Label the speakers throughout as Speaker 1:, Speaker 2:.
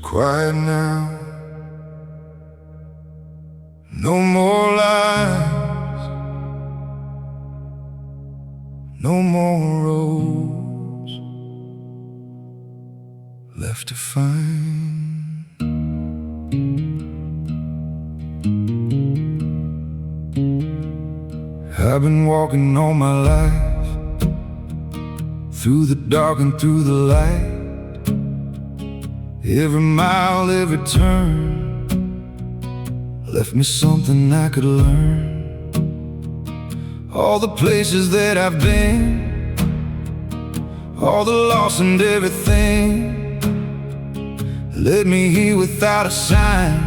Speaker 1: quiet now. No more lies, no more roads left to find. I've been walking all my life, through the dark and through the light. Every mile, every turn left me something I could learn. All the places that I've been, all the loss and everything, led me here without a sign,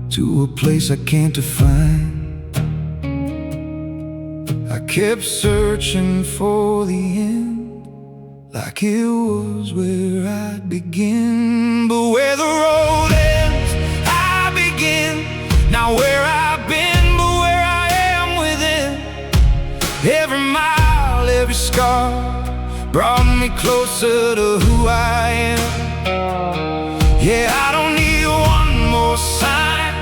Speaker 1: to a place I can't define. I kept searching for the end, like it was where I'd begin. But where the road ends, I begin. Not where I've been, but where I am within. Every mile, every scar brought me closer to who I am. Yeah, I don't need one more sign,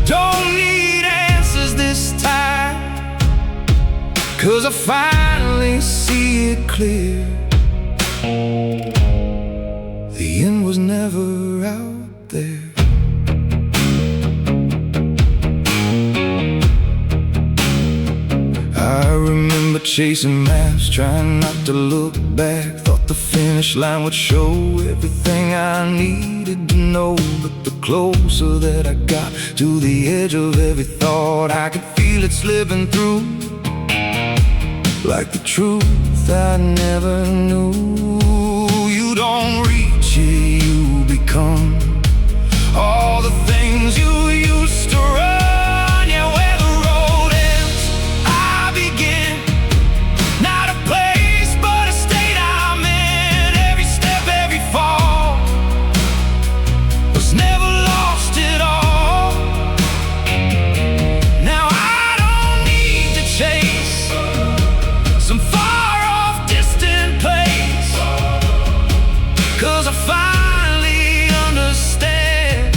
Speaker 1: don't need answers this time, 'cause I finally see it clear. The end was never out there. I remember chasing maps, trying not to look back. Thought the finish line would show everything I needed to know. But the closer that I got to the edge of every thought, I could feel it slipping through, like the truth I never knew. You don't reach it, you become all the things you used to run. Yeah, where the road ends, I begin. Not a place, but a state I'm in. Every step, every fall was never lost at all. Now I don't need to chase some far-off distant place, 'cause I finally understand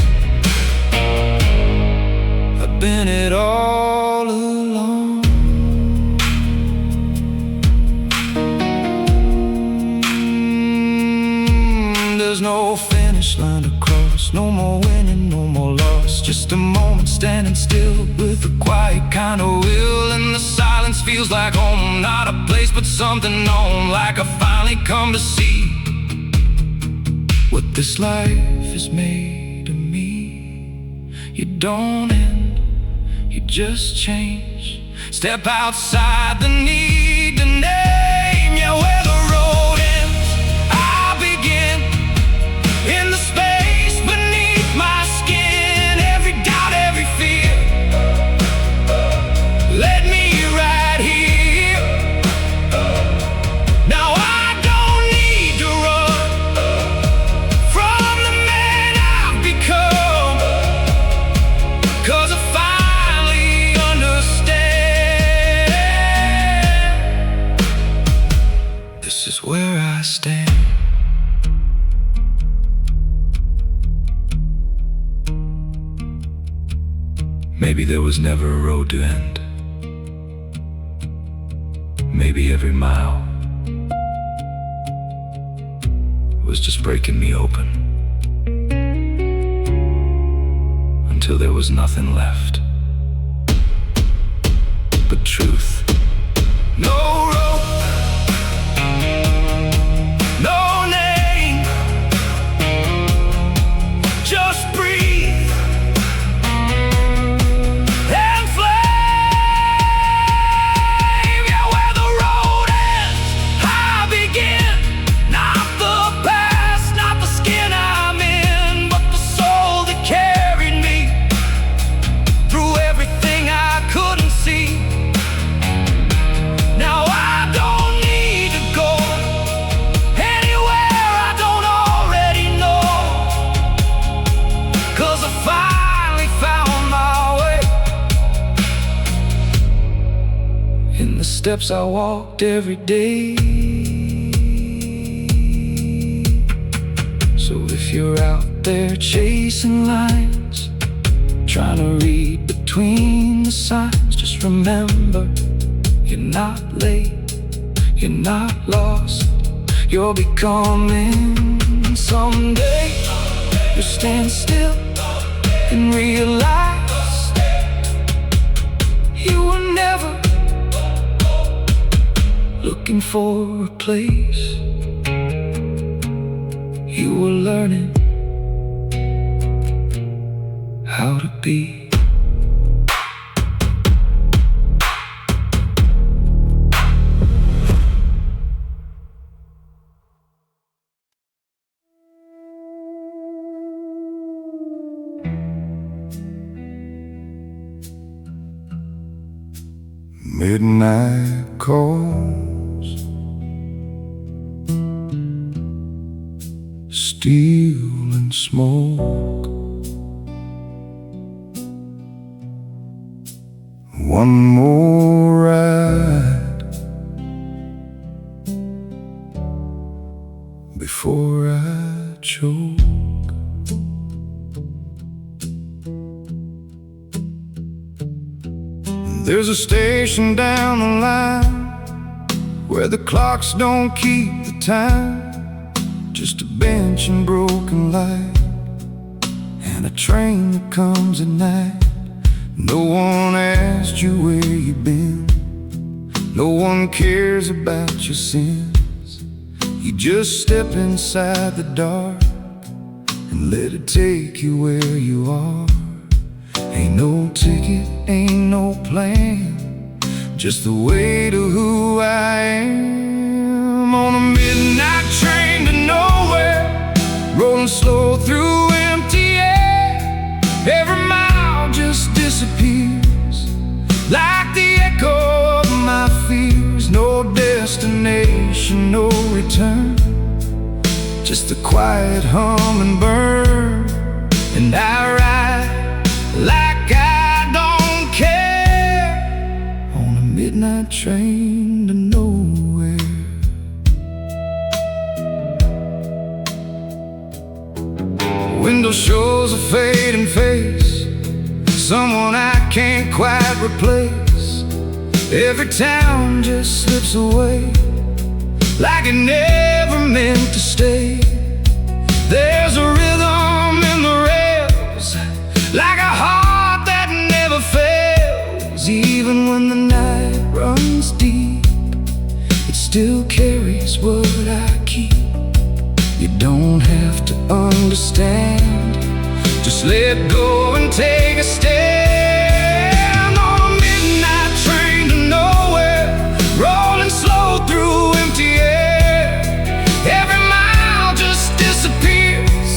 Speaker 1: I've been it all along. There's no finish line to cross, no more winning, no more loss. Just a moment standing still with a quiet kind of will. And the silence feels like home, not a place but something known. Like I finally come to see what this life is made of me. You don't end, you just change. Step outside the need to name. Yeah, where the road ends, I begin. In the space beneath my skin, every doubt, every fear led me right here. Now I don't need to run from the man I've become, 'cause I finally understand. This is where I stand. Maybe there was never a road to end. Maybe every mile was just breaking me open, until there was nothing left but truth. No rope, no name, just breathe and flame. Yeah, where the road ends, I begin. Not the past, not the skin I'm in, but the soul that carried me through everything I couldn't see. Now I don't need to go anywhere I don't already know, 'cause I finally found my way. In the steps I walked every day, so if you're out there chasing lines, trying to read between the signs, just remember, you're not late, you're not lost, you're becoming. Someday you'll stand still and realize you were never looking for a place. You were learning how to be.
Speaker 2: Midnight calls, steel and smoke. One more ride before I choke. There's a station down the line where the clocks don't keep the time, just a bench and broken light, and a train that comes at night. No one asked you where you've been, no one cares about your sins. You just step inside the dark and let it take you where you are. Ain't no ticket, ain't no plan, just the way to who I am. On a midnight train to nowhere, rolling slow through empty air. Every mile just disappears like the echo of my fears. No destination, no return, just a quiet hum and burn. And I ride like I don't care on a midnight train to nowhere. Window shows a fading face, someone I can't quite replace. Every town just slips away like it never meant to stay. There's a rhythm in the rails, like a heart that never fails. Even when the night runs deep, it still carries what I keep. You don't have to understand, just let go and take a stand. On a midnight train to nowhere, rolling slow through empty air. Every mile just disappears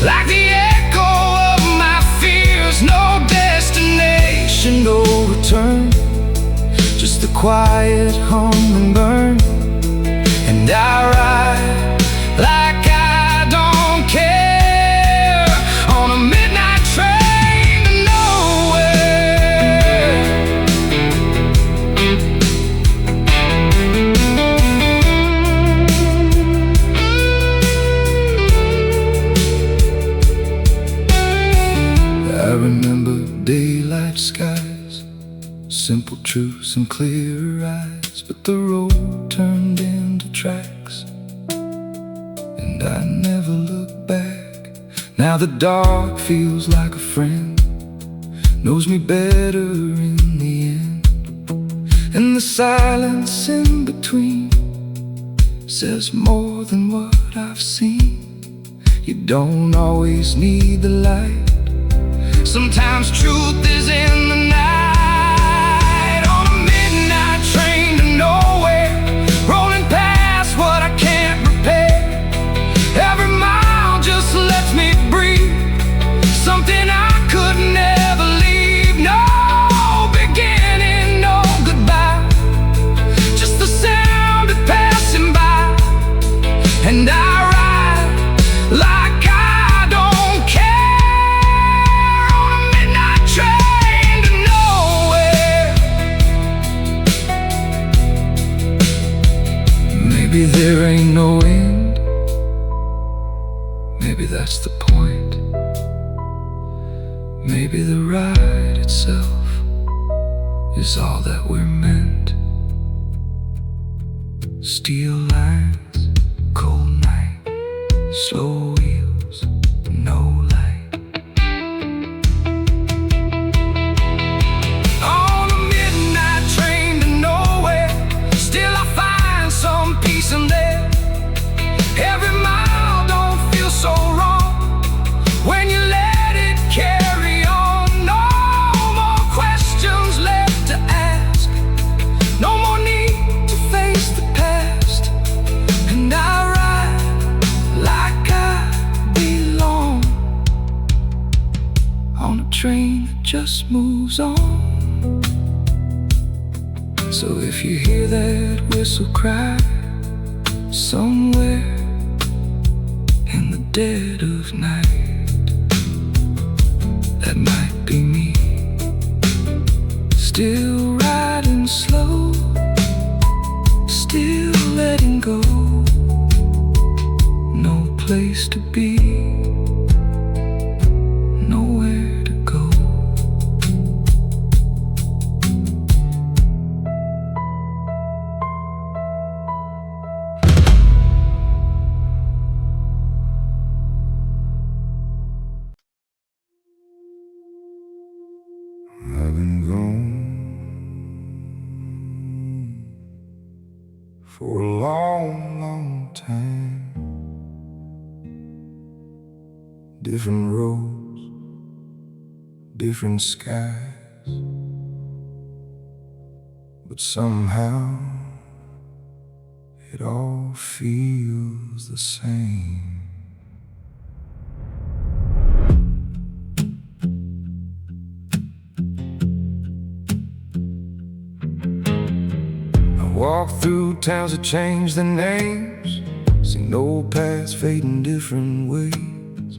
Speaker 2: like the echo of my fears. No destination, no return, just the quiet hum and burn. And I ride like I don't care on a midnight train to nowhere. I remember daylight skies, simple truths and clear eyes, but the road turned into tracks, and I never look back. Now the dark feels like a friend, knows me better in the end. And the silence in between says more than what I've seen. You don't always need the light, sometimes truth is in the night. On a midnight train to nowhere, rolling past what I can't repair. Every mile just lets me breathe, something I could never leave. No beginning, no goodbye, just the sound of passing by. And I ride like I don't care on a midnight train to nowhere. Maybe there ain't no end, maybe that's the point. Maybe the ride itself is all that we're meant. Steel lines, cold night, slow wheels, no light. On a midnight train to nowhere, still I find some peace in there. Every mile don't feel so wrong when you let it carry on. No more questions left to ask, no more need to face the past. And I ride like I belong on a train that just moves on. So if you hear that whistle cry somewhere in the dead of night, that might be me, still riding slow, still letting go. No place to be, nowhere to go.
Speaker 1: I've been gone for a long, long time. Different roads, different skies, but somehow it all feels the same. Walk through towns that change their names, seen old paths fading different ways.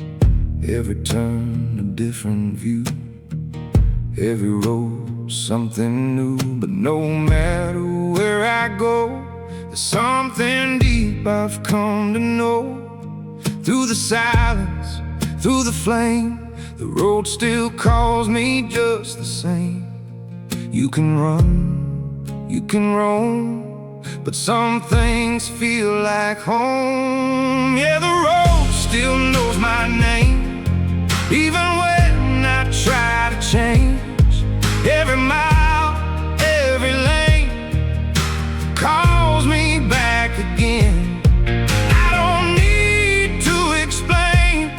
Speaker 1: Every turn a different view, every road something new. But no matter where I go, there's something deep I've come to know. Through the silence, through the flame, the road still calls me just the same. You can run, you can roam, but some things feel like home. Yeah, the road still knows my name, even when I try to change. Every mile, every lane calls me back again. I don't need to explain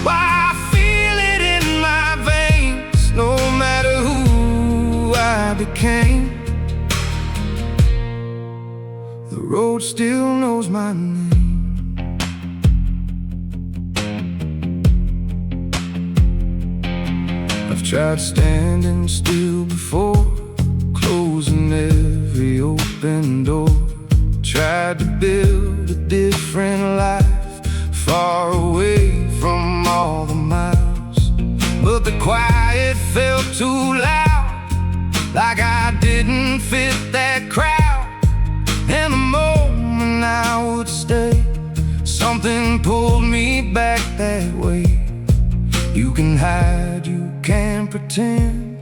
Speaker 1: why I feel it in my veins. No matter who I became, the road still knows my name. I've tried standing still before, closing every open door. Tried to build a different life, far away from all the miles. But the quiet felt too loud, like I didn't fit that crowd. And the moment I would stay, something pulled me back that way. You can hide, you can pretend,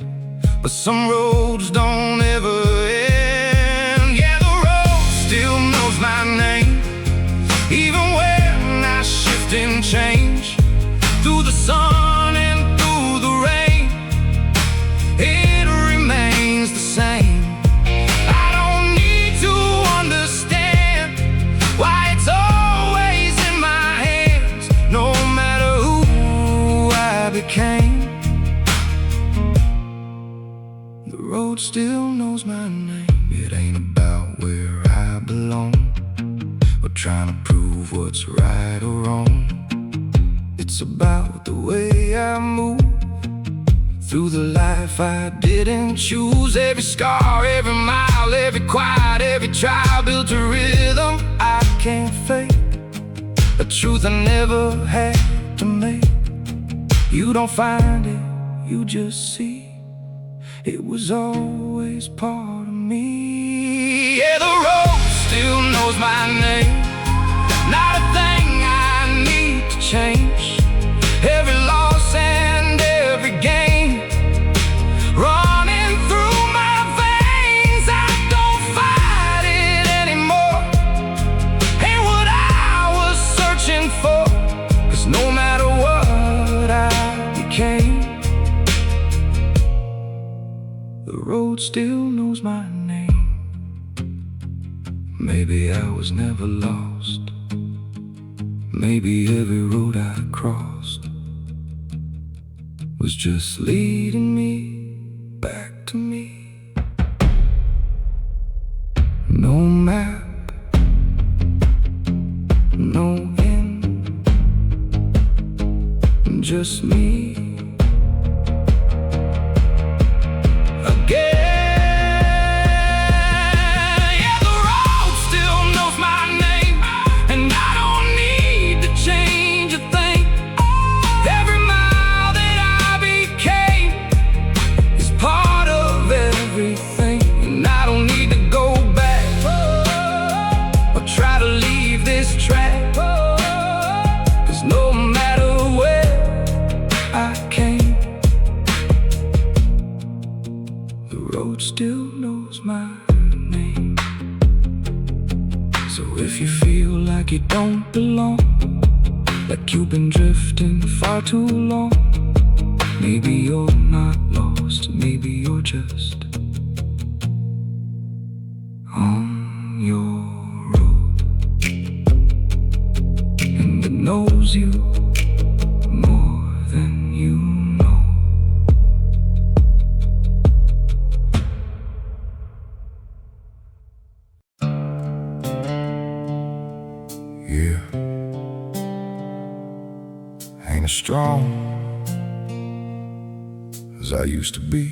Speaker 1: but some roads don't ever end. Yeah, the road still knows my name, even when I shift and change. Through the sun and through the rain, it remains the same. I don't need to understand why it's always in my hands. No matter who I became, the road still knows my name. It ain't about where I belong, or trying to prove what's right or wrong. It's about the way I move through the life I didn't choose. Every scar, every mile, every quiet, every trial built a rhythm I can't fake, a truth I never had to make. You don't find it, you just see it was always part of me. Yeah, the road still knows my name, not a thing I need to change.
Speaker 2: still knows my name. Maybe I was never lost. Maybe every road I crossed was just leading me back to me. No map, no end, just me again. Yeah, the road still knows my name, and I don't need to change a thing. Every mile that I became is part of everything, and I don't need to go back or try to leave this track, 'cause no matter where I came, the road still knows my name. So if you feel like you don't belong, like you've been drifting far too long, maybe you're not lost, maybe you're just on your road, and it knows you more than you know.
Speaker 1: Yeah, ain't as strong as I used to be,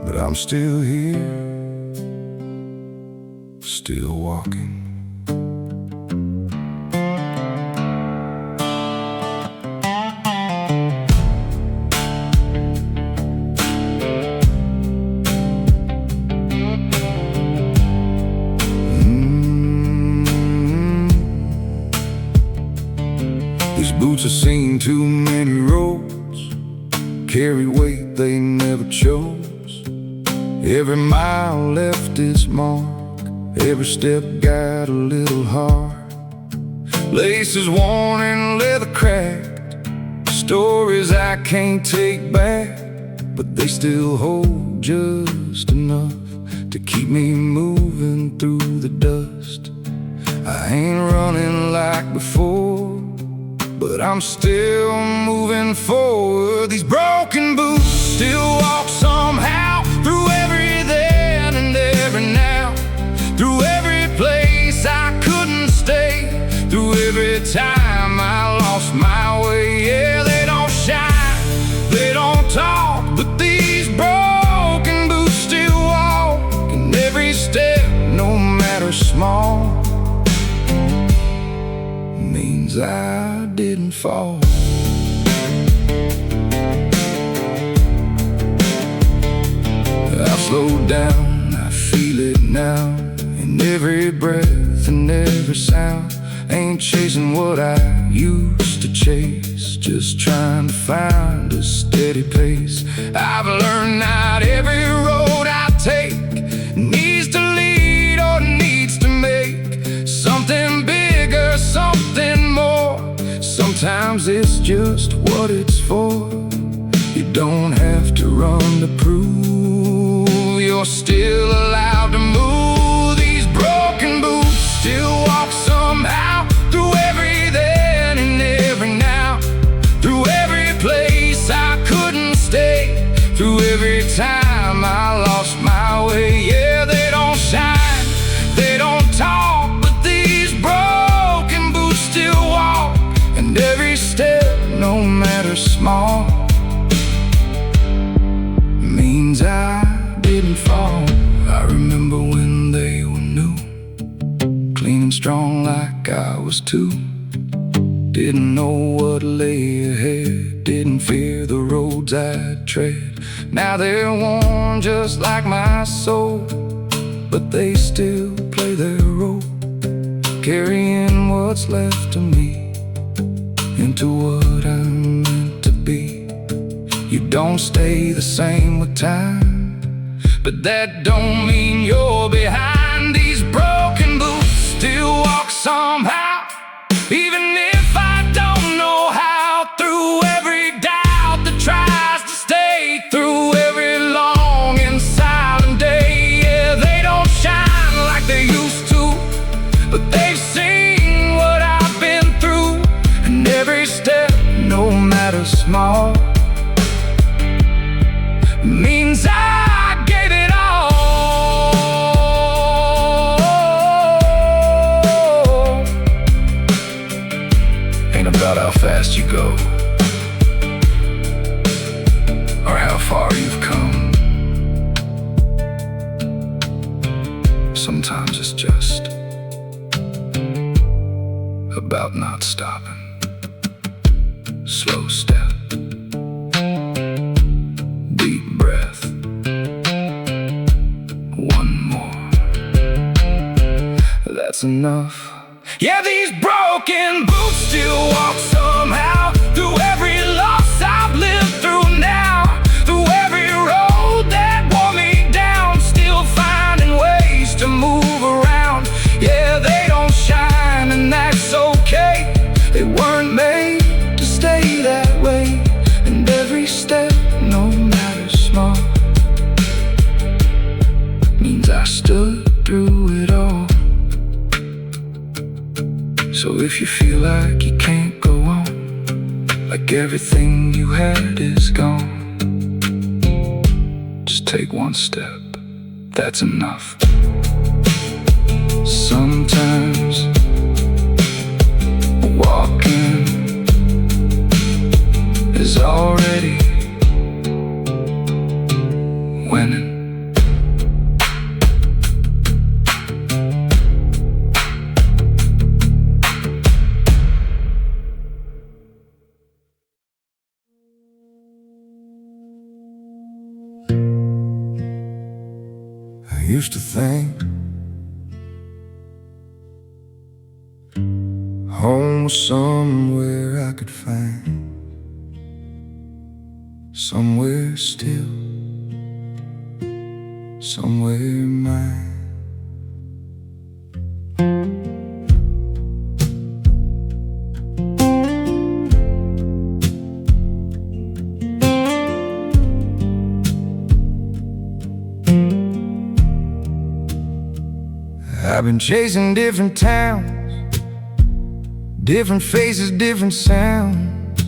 Speaker 1: but I'm still here, still walking. These boots have seen too many roads, carry weight they never chose. Every mile left its mark, every step got a little hard. Laces worn and leather cracked, stories I can't take back, but they still hold just enough to keep me moving through the dust. I ain't running like before, but I'm still moving forward. These broken boots still walk somehow, through every then and every now, through every place I couldn't stay, through every time I lost my way. Yeah, they don't shine, they don't talk, but these broken boots still walk, and every step, no matter small, means I didn't fall. I've slowed down, I feel it now, in every breath and every sound. Ain't chasing what I used to chase, just trying to find a steady pace. I've learned not every road I take needs to lead or needs to make something bigger, something more. Sometimes it's just what it's for. You don't have to run to prove you're still allowed to move. These broken boots still walk somehow, through every then and every now, through every place I couldn't stay, through every time I lost my way. Yeah, they don't shine, they don't talk, but these broken boots still walk, and every step, no matter small, means I didn't fall. I remember when they were new, clean and strong like I was too. Didn't know what lay ahead, didn't fear the roads I'd tread. Now they're worn just like my soul, but they still play their role, carrying what's left of me into what I'm meant to be. You don't stay the same with time, but that don't mean you're behind. These broken boots still walk somehow, even if I don't know how, through every doubt that tries
Speaker 2: sometimes it's just about not stopping. Slow step, deep breath, one more. That's enough. Yeah, these broken boots still walk somehow through every loss I've lived through now, through every road that wore me down, still finding ways to move around. Yeah, they don't shine and that's okay. They weren't made to stay that way, and every step, no matter small, means I stood through it all. So if you feel like you can't go on, like everything you had is gone, just take one step, that's enough. Sometimes walking is already winning.
Speaker 1: I used to think home was somewhere I could find, somewhere still, somewhere mine. I've been chasing different towns, different faces, different sounds.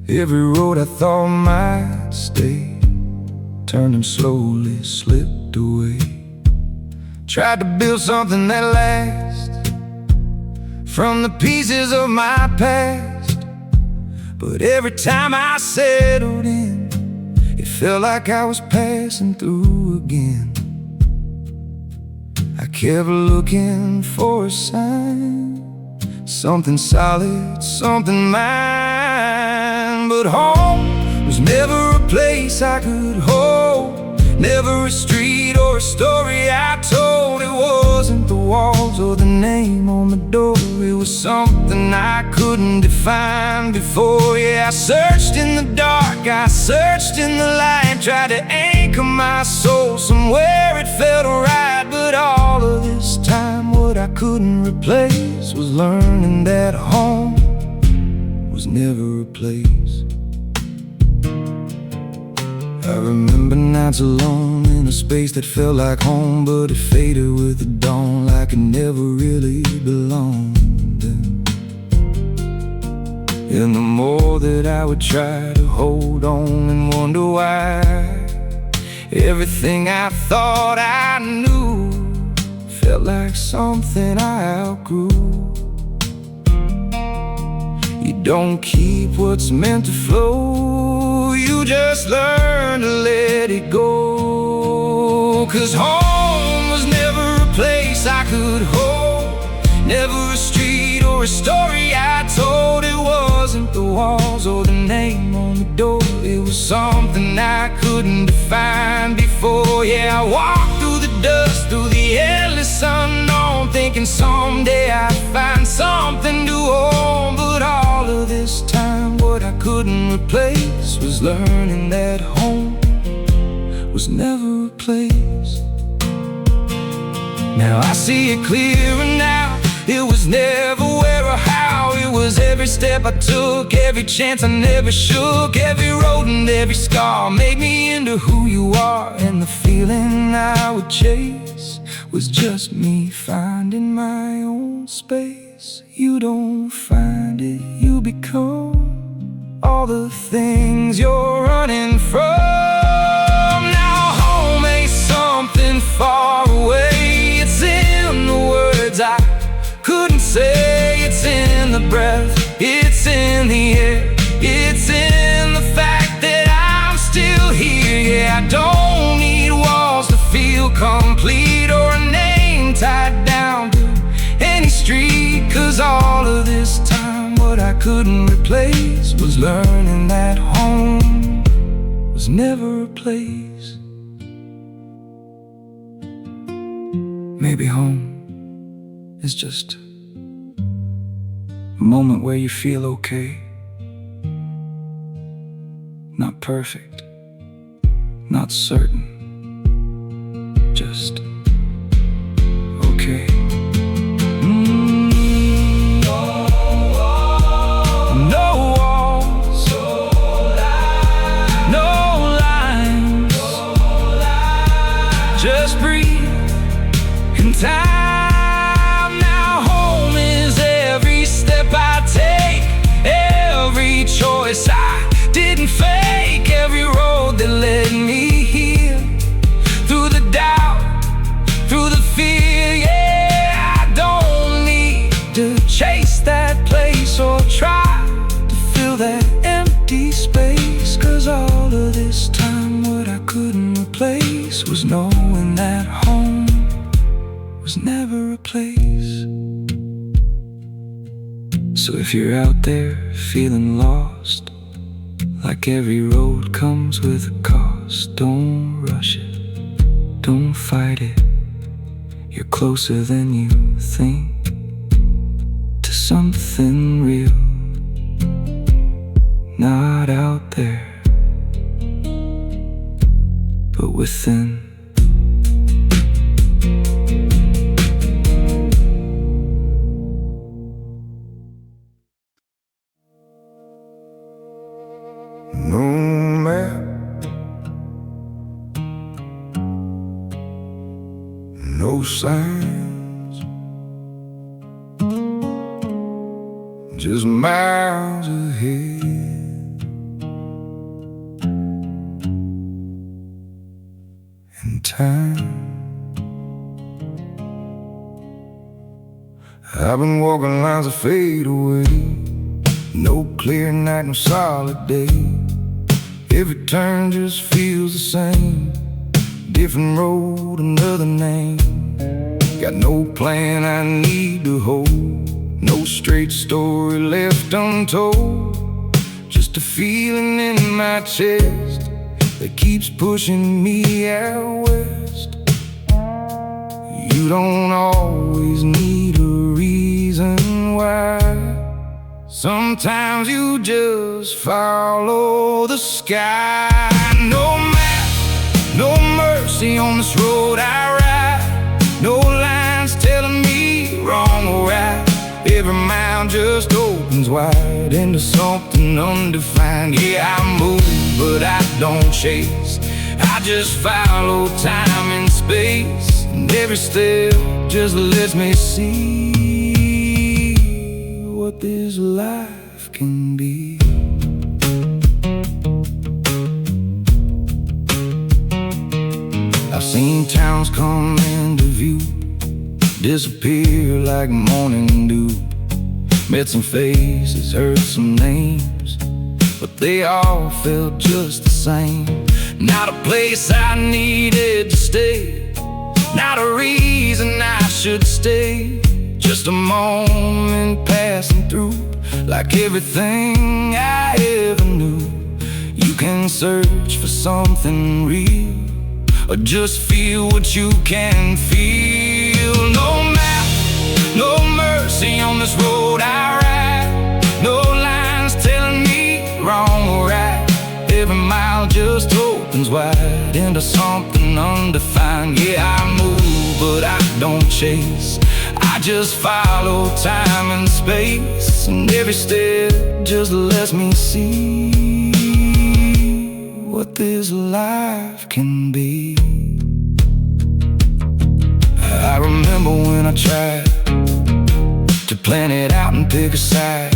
Speaker 1: Every road I thought might stay turned and slowly slipped away. Tried to build something that lasts from the pieces of my past, but every time I settled in, it felt like I was passing through again. I kept looking for a sign, something solid, something mine. But home was never a place I could hold, never a street or a story I told. It wasn't the walls or the name on the door, it was something I couldn't define before. Yeah, I searched in the dark, I searched in the light, tried to anchor my soul somewhere it felt right. But all of this time, what I couldn't replace was learning that home was never a place. I remember nights alone in a space that felt like home, but it faded with the dawn, like it never really belonged. And the more that I would try to hold on and wonder why, everything I thought I knew felt like something I outgrew. You don't keep what's meant to flow, you just learn to let it go. 'Cause home was never a place I could hold, never a street or a story I told. It wasn't the walls or the name on the door, it was something I couldn't define before. Yeah, I walked through the dust, through the endless unknown, thinking someday I'd find something to own. But all of this time, what I couldn't replace was learning that home was never a place. Now I see it clearer now, it was never where or how, it was every step I took, every chance I never shook. Every road and every scar made me into who you are, and the feeling I would chase was just me finding my own space. You don't find it, you become all the things you're running from. Now home ain't something far away, it's in the words I couldn't say, it's in the breath, it's in the air, it's in the fact that I'm still here. Yeah, I don't need walls to feel complete or a name
Speaker 2: tied down to any street. 'Cause all of this time what I couldn't replace was learning that home was never a place. Maybe home is just a moment where you feel okay. Not perfect, not certain, just okay. No walls, no lines, just breathe in time. Now home is every step I take, every choice I didn't fake, every road that led me here. Through the doubt, through the fear, yeah. I don't need to chase that place or try to fill that empty space. 'Cause all of this time what I couldn't replace was knowing that home was never a place. So if you're out there feeling lost, like every road comes with a cost, don't rush it, don't fight it. You're closer than you think to something real, not out there, but within.
Speaker 1: No map, no signs, just miles ahead, and time. I've been walking lines that fade away, no clear night, no solid day. Every turn just feels the same, different road, another name. Got no plan I need to hold, no straight story left untold. Just a feeling in my chest that keeps pushing me out west. You don't always need a reason why. Sometimes you just follow the sky. No map, no mercy on this road I ride, no lines telling me wrong or right. Every mile just opens wide into something undefined. Yeah, I move, but I don't chase, I just follow time and space. And every step just lets me see what this life can be. I've seen towns come into view, disappear like morning dew. Met some faces, heard some names, but they all felt just the same. Not a place I needed to stay, not a reason I should stay. Just a moment passing through, like everything I ever knew. You can search for something real, or just feel what you can feel. No map, no mercy on this road I ride, no lines telling me wrong or right. Every mile just opens wide into something undefined. Yeah, I move, but I don't chase, I just follow time and space. And every step just lets me see what this life can be. I remember when I tried to plan it out and pick a side.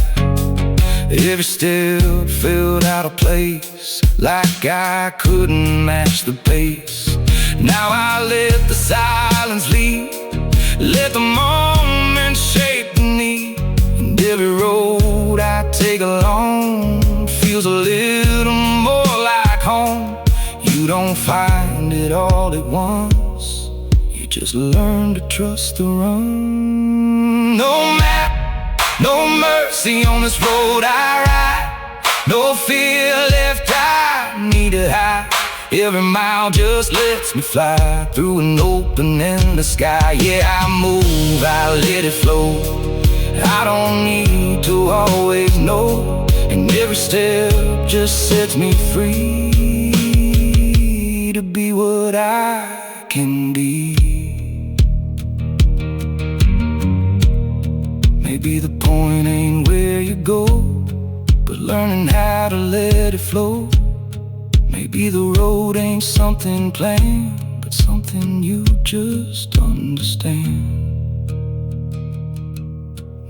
Speaker 1: Every step felt out of place, like I couldn't match the pace. Now I let the silence lead, let the moment shape the need. And every road I take along feels a little more like home. You don't find it all at once, you just learn to trust the run. No map, no mercy on this road I ride. No fear left, I need to hide. Every mile just lets me fly through an open in the sky. Yeah, I move, I let it flow. I don't need to always know, and every step just sets me free to be what I can be. Maybe the point ain't where you go, but learning how to let it flow. Maybe the road ain't something plain, but something you just understand.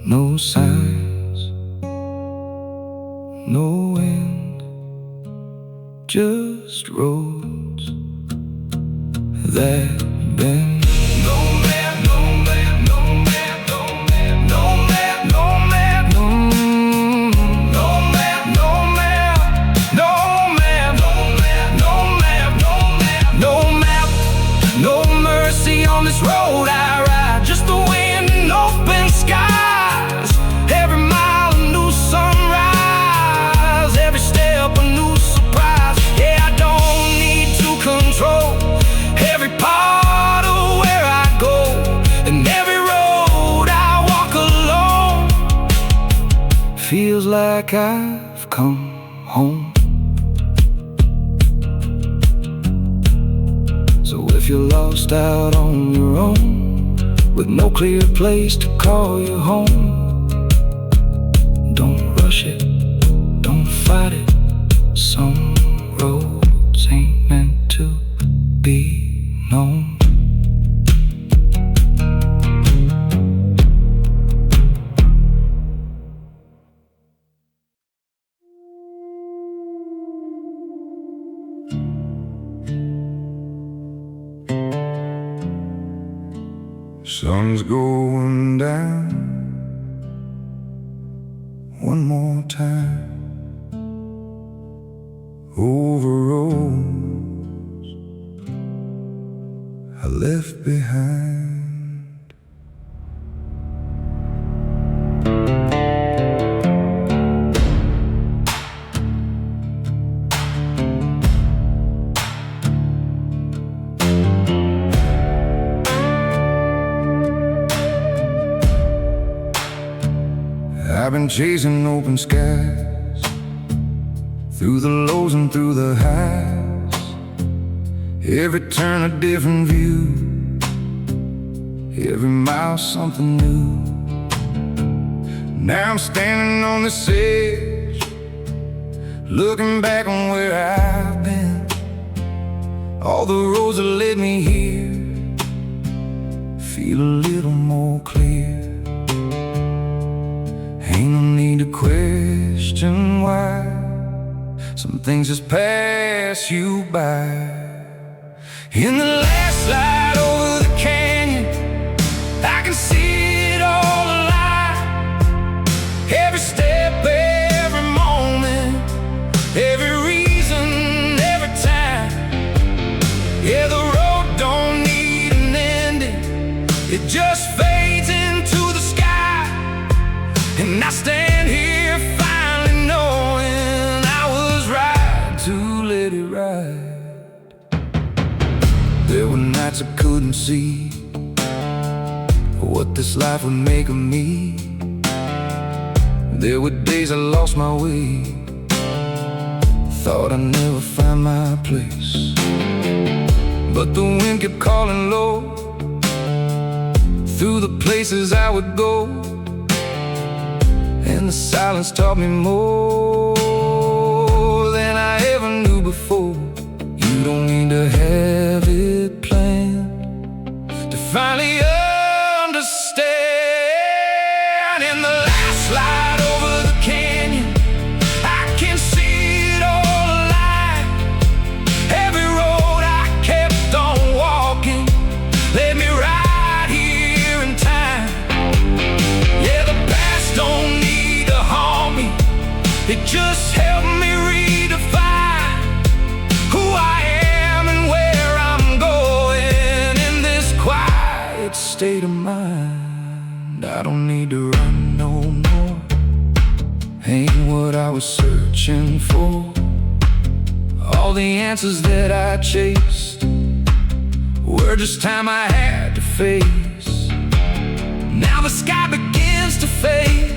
Speaker 1: No signs, no wind, just roads that bend. No map, no map, no map, no map, no map, no map, no map, no map, no map, no map, no map, no map, no map, no mercy on this road I ride. Just the wind and open skies. Every mile a new sunrise, every step a new surprise. Yeah, I don't need to control every part of where I go, and every road I walk alone feels like I've come home. So if you're lost out on your own, with no clear place to call you home, don't rush it, don't fight it. Some roads ain't meant to be known.
Speaker 2: Sun's going down one more time over roads I left behind. I've been chasing open skies, through the lows and through the highs. Every turn a different view, every mile something new. Now I'm standing on this edge, looking back on where I've been. All the roads that led me here feel a little more clear. Ain't no need to question why some things just pass you by. In the last light over the canyon, I can see it all alive. Every step, every moment, every reason, every time. Yeah, the road don't need an ending, it just fades into the sky. And I stand here finally knowing I was right to let it ride. There were nights I couldn't see what this life would make of me. There were days I lost my way, thought I'd never find my place. But the wind kept calling low through the places I would go, and the silence taught me more than I ever knew before. You don't need to have it planned to finally understand. In the last light over the canyon, I can see it all alive. Every road I kept on walking led me right here in time. Yeah, the past don't need to haunt me, it just helped me redefine
Speaker 1: state of mind. I don't need to run no more. Ain't what I was searching for. All the answers that I chased were just time I had to face. Now the sky begins to fade,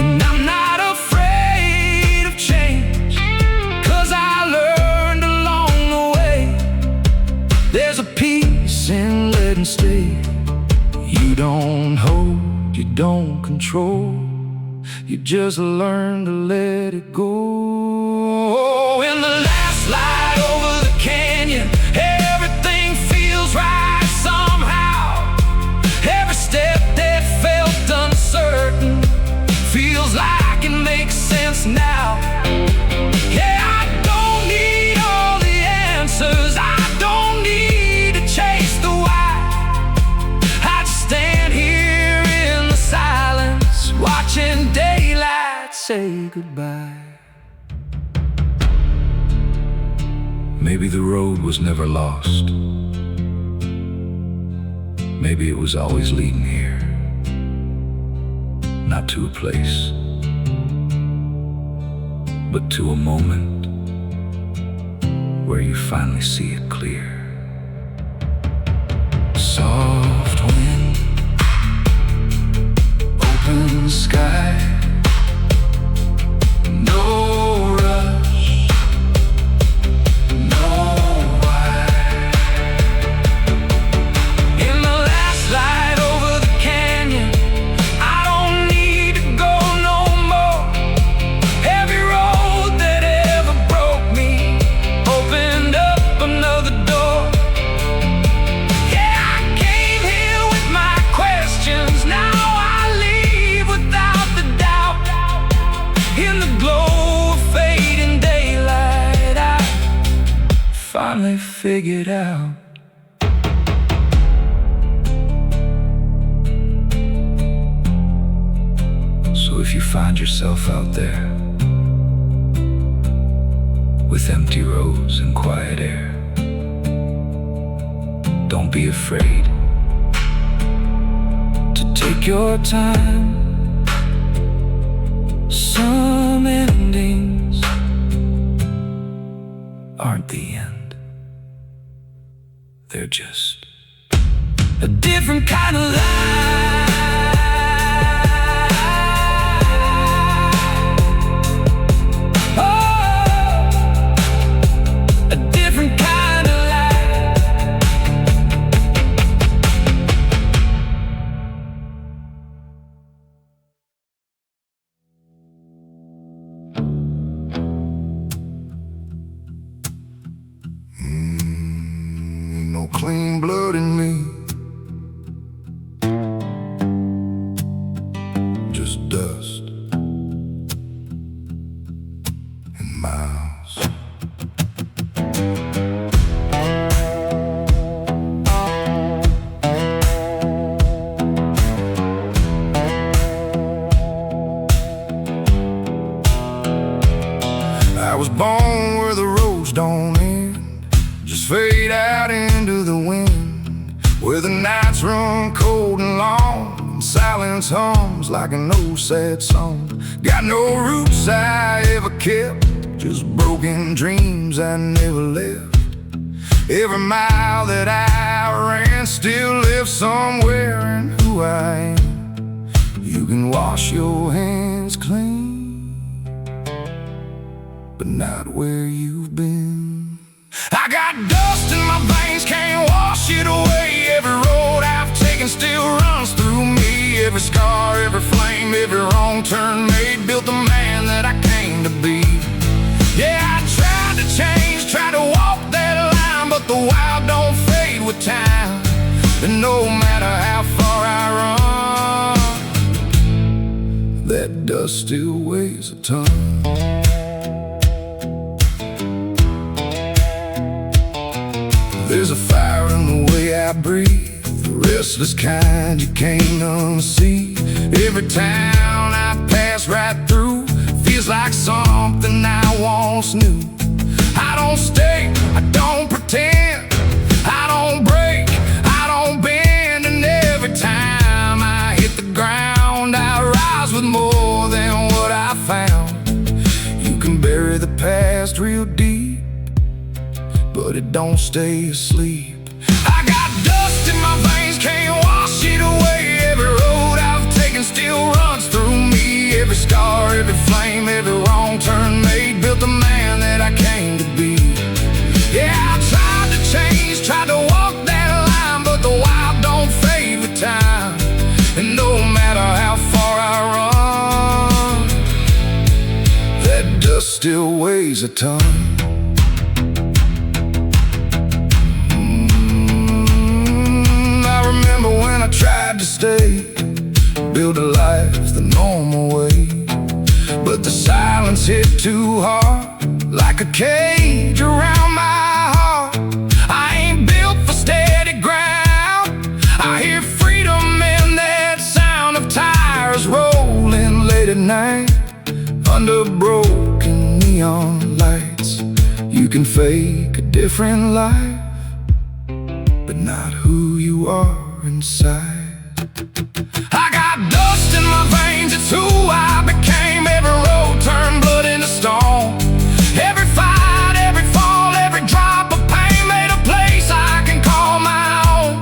Speaker 1: and I'm not afraid of change, 'cause I learned along the way there's a peace in letting stay. You don't hold, you don't control, you just learn to let it go. In the last light over the canyon, everything feels right somehow. Every step that felt uncertain feels like it makes sense now. Yeah, I don't need all the answers, I don't need to chase the why. I just stand here in the silence, watching daylight say goodbye. Maybe the road was never lost. Maybe it was always leading here, not to a place, but to a moment where you finally see it clear. Soft wind, open sky, no rush, no why. In the last light over the canyon, I don't need to go no more. Every road that ever broke me opened up another door. Yeah, I came here with my questions, now I leave without the doubt. In the glow of fading daylight, I finally figured out. So if you find yourself out there with empty roads and quiet air, don't be afraid to take your time. Some endings aren't the end, they're just a different kind of life. Oh, a different kind of life. No clean blood in me, just dust and miles. I was born where the roads don't end, just fade out into the wind, where the nights run cold and long, and silence hums like an old sad song. Got no roots I ever kept, just broken dreams I never left. Every mile that I ran still lives somewhere in who I am. You can wash your hands clean, but not where you've been. I got dust in my veins, can't wash it away. Every road I've taken still runs through me. Every scar, every flame, every wrong turn made built the man that I came to be. Yeah, I tried to change, tried to walk that line, but the wild don't fade with time. And no matter how far I run, that dust still weighs a ton. There's a fire in the way I breathe, the restless kind you can't unsee. Every town I pass right through feels like something I once knew. I don't stay, I don't pretend, I don't break, I don't bend,
Speaker 2: but it don't stay asleep. I got dust in my veins, can't wash it away. Every road I've taken still runs through me. Every scar, every flame, every wrong turn made built the man that I came to be. Yeah, I tried to change, tried to walk that line, but the wild don't fade with time. And no matter how far I run, that dust still weighs a ton. I remember when I tried to stay, build a life the normal way, but the silence hit too hard, like a cage around my heart. I ain't built for steady ground. I hear freedom in that sound of tires rolling late at night under broken neon lights. You can fake a different life, but not who you are inside. I got dust in my veins, it's who I became. Every road turned blood into stone. Every fight, every fall, every drop of pain made a place I can call my own.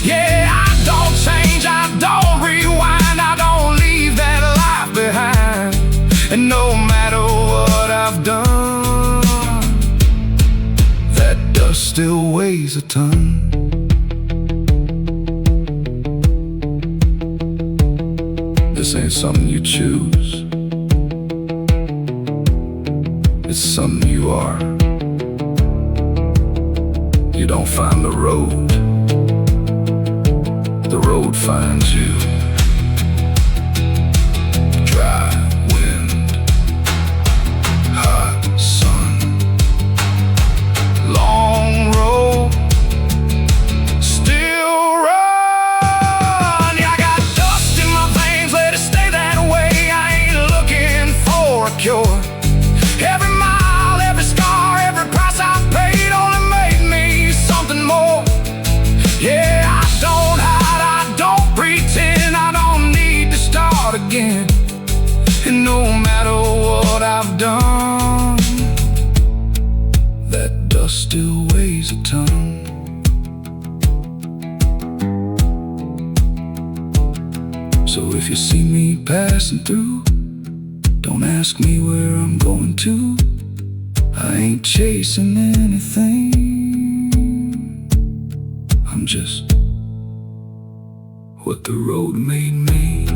Speaker 2: Yeah, I don't change, I don't rewind, I don't leave that life behind. And no matter what I've done, that dust still weighs a ton. This ain't something you choose, it's something you are. You don't find the road finds you. Dry wind, hot sun, long road, still run. Yeah, I got dust in my veins, let it stay that way. I ain't looking for a cure. Every mile, every scar, every price I paid only made me something more. Yeah, I don't hide, I don't pretend, I don't need to start again. And no matter what I've done, that dust still weighs a ton. So if you see me passing through, don't ask me where I'm going to. I ain't chasing anything, I'm just what the road made me.